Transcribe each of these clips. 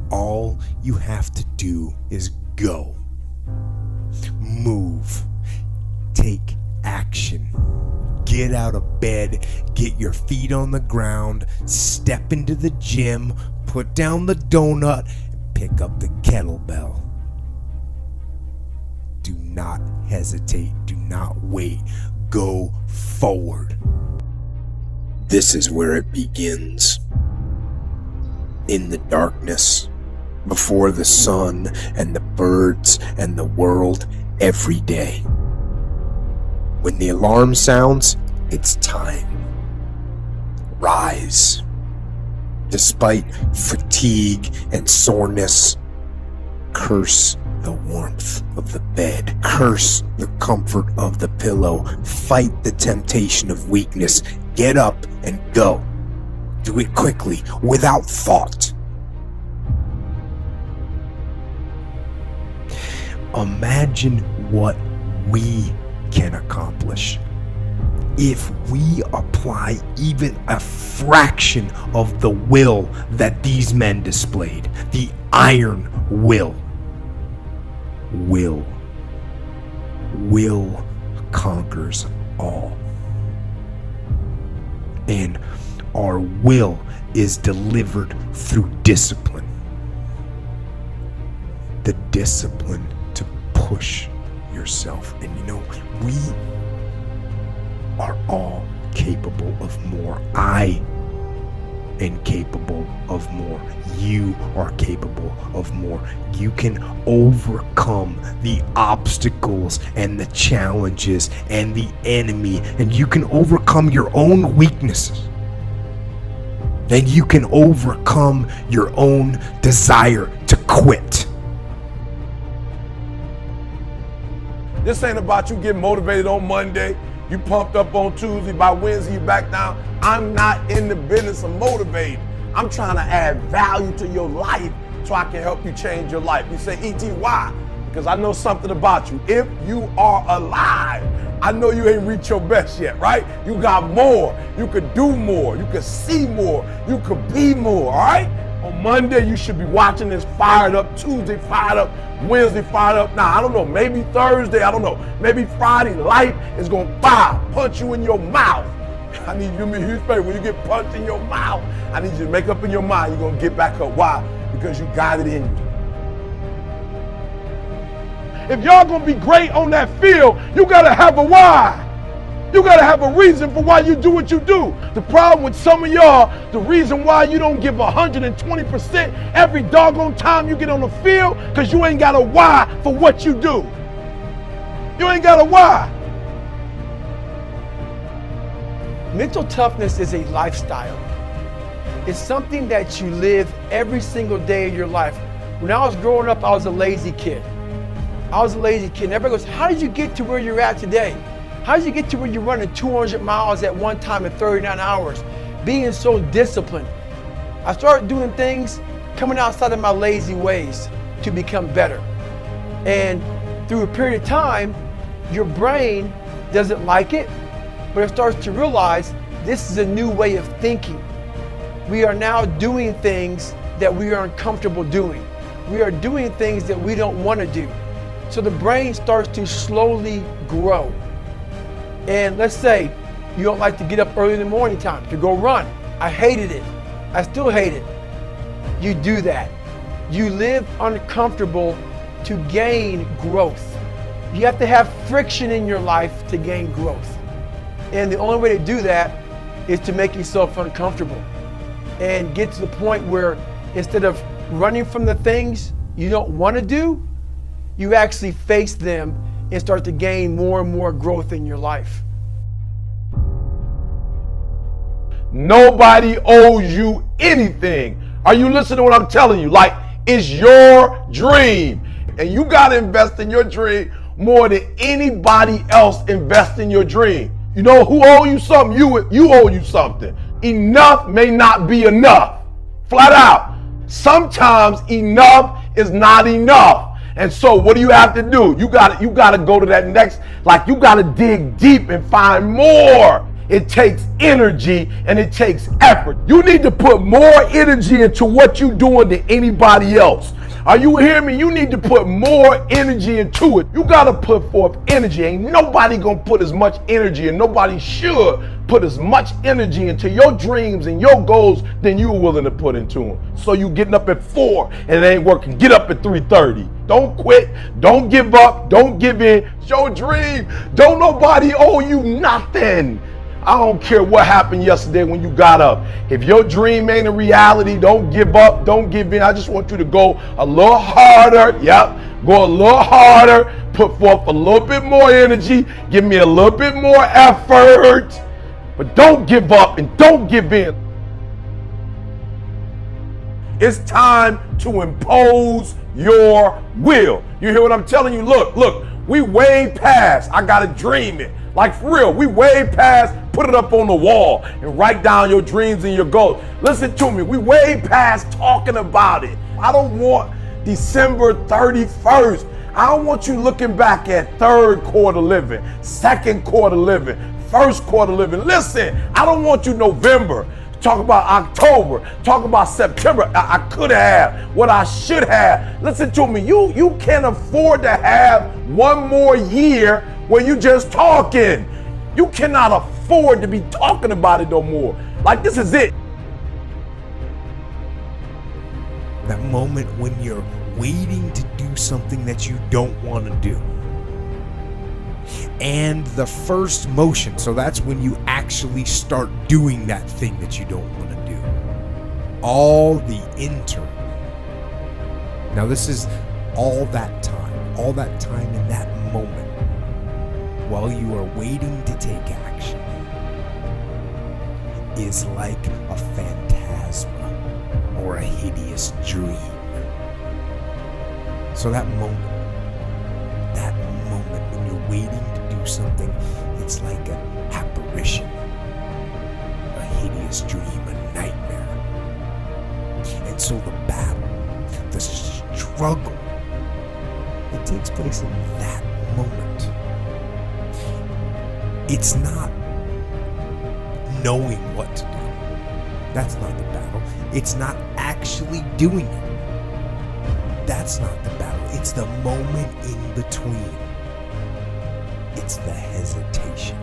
All you have to do is go. Move. Take action. Get out of bed, get your feet on the ground, step into the gym, put down the donut, and pick up the kettlebell. Do not hesitate. Do not wait. Go forward. This is where it begins. In the darkness, before the sun and the birds and the world, every day. When the alarm sounds, it's time. Rise. Despite fatigue and soreness, curse the warmth of the bed. Curse the comfort of the pillow. Fight the temptation of weakness. Get up and go. Do it quickly, without thought. Imagine what we can accomplish if we apply even a fraction of the will that these men displayed. The iron will. Will conquers all. And our will is delivered through discipline. The discipline to push yourself. And we are all capable of more. I am capable of more. You are capable of more. You can overcome the obstacles and the challenges and the enemy, and you can overcome your own weaknesses. And you can overcome your own desire to quit. This ain't about you getting motivated on Monday, you pumped up on Tuesday, by Wednesday you back down. I'm not in the business of motivating. I'm trying to add value to your life so I can help you change your life. You say, E.T., why? Because I know something about you. If you are alive, I know you ain't reached your best yet, right? You got more. You could do more. You could see more. You could be more, all right? On Monday, you should be watching this fired up. Tuesday, fired up. Wednesday, fired up. Now, I don't know, maybe Thursday, I don't know. Maybe Friday, life is going to punch you in your mouth. I need you to do me a huge favor. When you get punched in your mouth, I need you to make up in your mind you're going to get back up. Why? Because you got it in you. If y'all going to be great on that field, you got to have a why. You got to have a reason for why you do what you do. The problem with some of y'all, the reason why you don't give 120% every doggone time you get on the field, because you ain't got a why for what you do. You ain't got a why. Mental toughness is a lifestyle. It's something that you live every single day of your life. When I was growing up, I was a lazy kid. And everybody goes, how did you get to where you're at today? How did you get to where you're running 200 miles at one time in 39 hours? Being so disciplined. I started doing things coming outside of my lazy ways to become better. And through a period of time, your brain doesn't like it, but it starts to realize this is a new way of thinking. We are now doing things that we are uncomfortable doing. We are doing things that we don't want to do. So the brain starts to slowly grow. And let's say you don't like to get up early in the morning time to go run. I hated it. I still hate it. You do that. You live uncomfortable to gain growth. You have to have friction in your life to gain growth. And the only way to do that is to make yourself uncomfortable and get to the point where instead of running from the things you don't want to do, you actually face them and start to gain more and more growth in your life. Nobody owes you anything. Are you listening to what I'm telling you? Like, it's your dream. And you got to invest in your dream more than anybody else invest in your dream. You know who owe you something? You owe you something. Enough may not be enough. Flat out. Sometimes enough is not enough. And so what do you have to do? You got to go to that next, like you got to dig deep and find more. It takes energy and it takes effort. You need to put more energy into what you're doing than anybody else. Are you hearing me? You need to put more energy into it. You gotta put forth energy. Ain't nobody gonna put as much energy, and nobody should put as much energy into your dreams and your goals than you're willing to put into them. So you getting up at 4 and it ain't working. Get up at 3:30. Don't quit. Don't give up. Don't give in. It's your dream. Don't nobody owe you nothing. I don't care what happened yesterday when you got up. If your dream ain't a reality, don't give up, don't give in. I just want you to go a little harder. Yep, go a little harder, put forth a little bit more energy, give me a little bit more effort, but don't give up and don't give in. It's time to impose your will. You hear what I'm telling you? Look, we way past, I gotta dream it. Like for real, we way past put it up on the wall and write down your dreams and your goals. Listen to me, we way past talking about it. I don't want December 31st. I don't want you looking back at third quarter living, second quarter living, first quarter living. Listen, I don't want you November. Talk about October, talk about September. I could have, what I should have. Listen to me, you can't afford to have one more year where you just talking. You cannot afford to be talking about it no more. Like this is it. That moment when you're waiting to do something that you don't want to do. And the first motion, so that's when you actually start doing that thing that you don't want to do. All the interim. Now this is all that time in that moment while you are waiting to take action is like a phantasma or a hideous dream. So that moment when you're waiting to do something, it's like an apparition, a hideous dream, a nightmare. And so the battle, the struggle, it takes place in that moment. It's not knowing what to do. That's not the battle. It's not actually doing it. That's not the battle. It's the moment in between. It's the hesitation.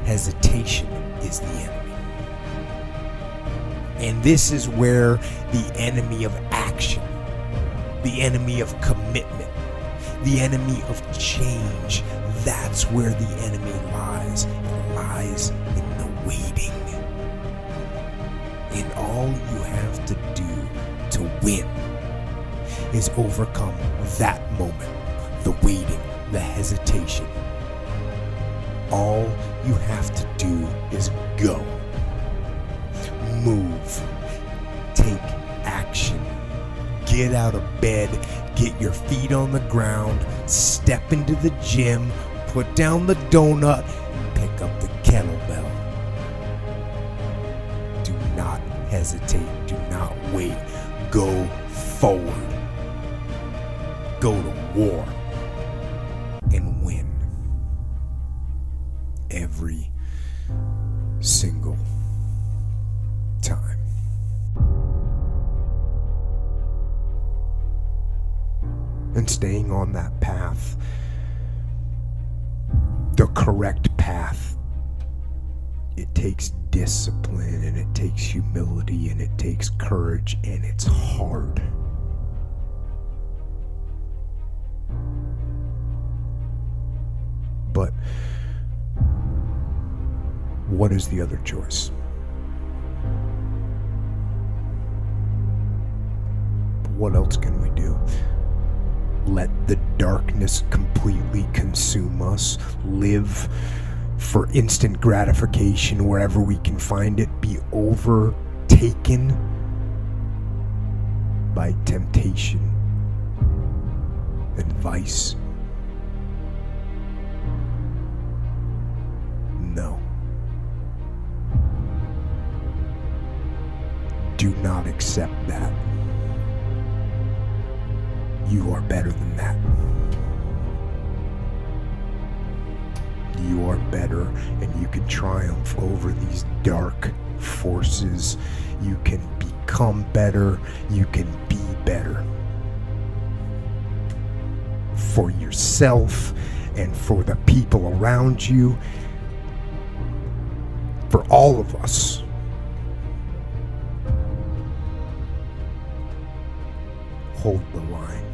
Hesitation is the enemy. And this is where the enemy of action, the enemy of commitment, the enemy of change, that's where the enemy lies. It lies in the waiting. And all you have to do to win is overcome that moment, the waiting, the hesitation. All you have to do is go, move, take action, get out of bed, get your feet on the ground, step into the gym, put down the donut, pick up the kettlebell. Do not hesitate, do not wait, go forward. Go to war and win every single time. And staying on that path, the correct path, it takes discipline and it takes humility and it takes courage and it's hard. But what is the other choice? What else can we do? Let the darkness completely consume us, live for instant gratification wherever we can find it, be overtaken by temptation and vice. No. Do not accept that. You are better than that. You are better, and you can triumph over these dark forces. You can become better. You can be better for yourself and for the people around you, for all of us. Hold the line.